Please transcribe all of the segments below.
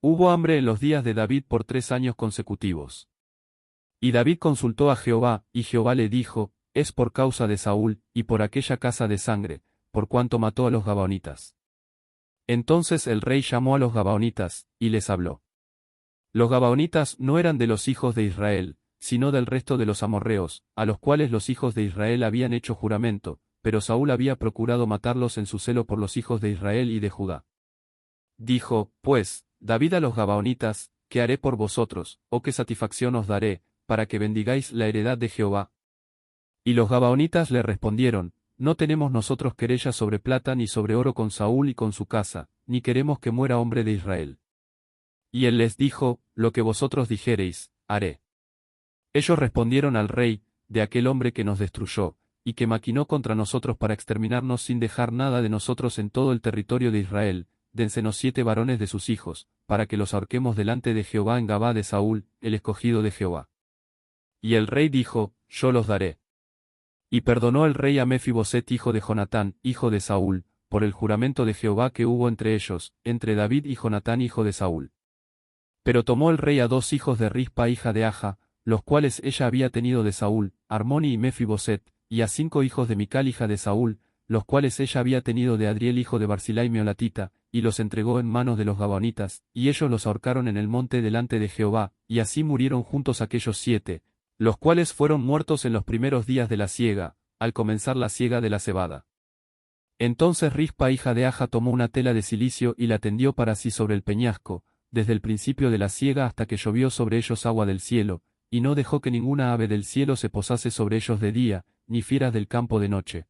Hubo hambre en los días de David por 3 años consecutivos. Y David consultó a Jehová, y Jehová le dijo, es por causa de Saúl, y por aquella casa de sangre, por cuanto mató a los gabaonitas. Entonces el rey llamó a los gabaonitas, y les habló. Los gabaonitas no eran de los hijos de Israel, sino del resto de los amorreos, a los cuales los hijos de Israel habían hecho juramento, pero Saúl había procurado matarlos en su celo por los hijos de Israel y de Judá. Dijo, pues, David a los gabaonitas, ¿qué haré por vosotros, o qué satisfacción os daré, para que bendigáis la heredad de Jehová? Y los gabaonitas le respondieron, no tenemos nosotros querella sobre plata ni sobre oro con Saúl y con su casa, ni queremos que muera hombre de Israel. Y él les dijo, lo que vosotros dijereis, haré. Ellos respondieron al rey, de aquel hombre que nos destruyó, y que maquinó contra nosotros para exterminarnos sin dejar nada de nosotros en todo el territorio de Israel, dénsenos 7 varones de sus hijos, para que los ahorquemos delante de Jehová en Gabá de Saúl, el escogido de Jehová. Y el rey dijo, yo los daré. Y perdonó el rey a Mefiboset hijo de Jonatán, hijo de Saúl, por el juramento de Jehová que hubo entre ellos, entre David y Jonatán hijo de Saúl. Pero tomó el rey a 2 hijos de Rispa hija de Aja, los cuales ella había tenido de Saúl, Armoni y Mefiboset, y a 5 hijos de Mical hija de Saúl, los cuales ella había tenido de Adriel hijo de Barzillai meolatita, y los entregó en manos de los gabaonitas, y ellos los ahorcaron en el monte delante de Jehová, y así murieron juntos aquellos 7, los cuales fueron muertos en los primeros días de la siega, al comenzar la siega de la cebada. Entonces Rispa hija de Aja tomó una tela de cilicio y la tendió para sí sobre el peñasco, desde el principio de la siega hasta que llovió sobre ellos agua del cielo, y no dejó que ninguna ave del cielo se posase sobre ellos de día, ni fieras del campo de noche.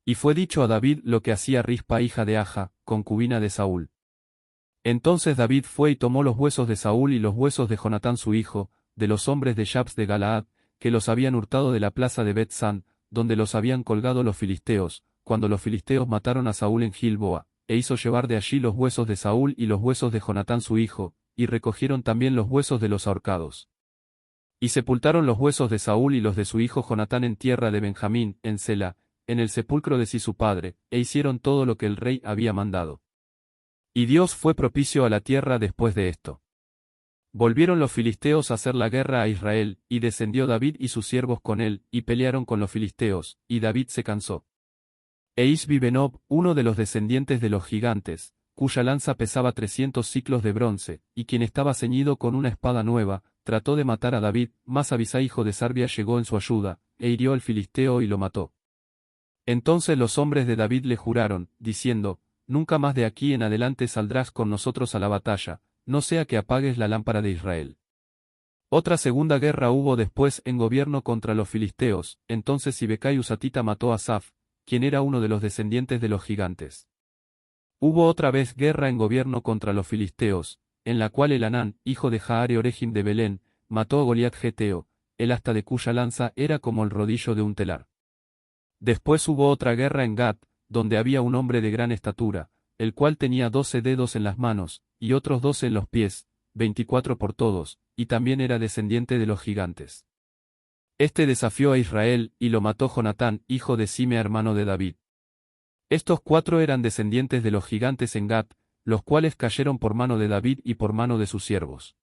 Y fue dicho a David lo que hacía Rispa hija de Aja, concubina de Saúl. Entonces David fue y tomó los huesos de Saúl y los huesos de Jonatán su hijo, de los hombres de Jabs de Galaad, que los habían hurtado de la plaza de Bet-San, donde los habían colgado los filisteos, cuando los filisteos mataron a Saúl en Gilboa, e hizo llevar de allí los huesos de Saúl y los huesos de Jonatán su hijo, y recogieron también los huesos de los ahorcados. Y sepultaron los huesos de Saúl y los de su hijo Jonatán en tierra de Benjamín, en Sela, en el sepulcro de sí su padre, e hicieron todo lo que el rey había mandado. Y Dios fue propicio a la tierra después de esto. Volvieron los filisteos a hacer la guerra a Israel, y descendió David y sus siervos con él, y pelearon con los filisteos, y David se cansó. E Isbi-Benob, uno de los descendientes de los gigantes, cuya lanza pesaba 300 siclos de bronce, y quien estaba ceñido con una espada nueva, trató de matar a David, mas Abisai hijo de Sarbia llegó en su ayuda, e hirió al filisteo y lo mató. Entonces los hombres de David le juraron, diciendo, nunca más de aquí en adelante saldrás con nosotros a la batalla, no sea que apagues la lámpara de Israel. Otra segunda guerra hubo después en gobierno contra los filisteos, entonces Sibecai Husatita mató a Asaf, quien era uno de los descendientes de los gigantes. Hubo otra vez guerra en gobierno contra los filisteos, en la cual Elanán, hijo de Jaare Orejim de Belén, mató a Goliat Geteo, el asta de cuya lanza era como el rodillo de un telar. Después hubo otra guerra en Gat, donde había un hombre de gran estatura, el cual tenía 12 dedos en las manos, y otros 12 en los pies, 24 por todos, y también era descendiente de los gigantes. Este desafió a Israel, y lo mató Jonatán, hijo de Simea hermano de David. Estos 4 eran descendientes de los gigantes en Gat, los cuales cayeron por mano de David y por mano de sus siervos.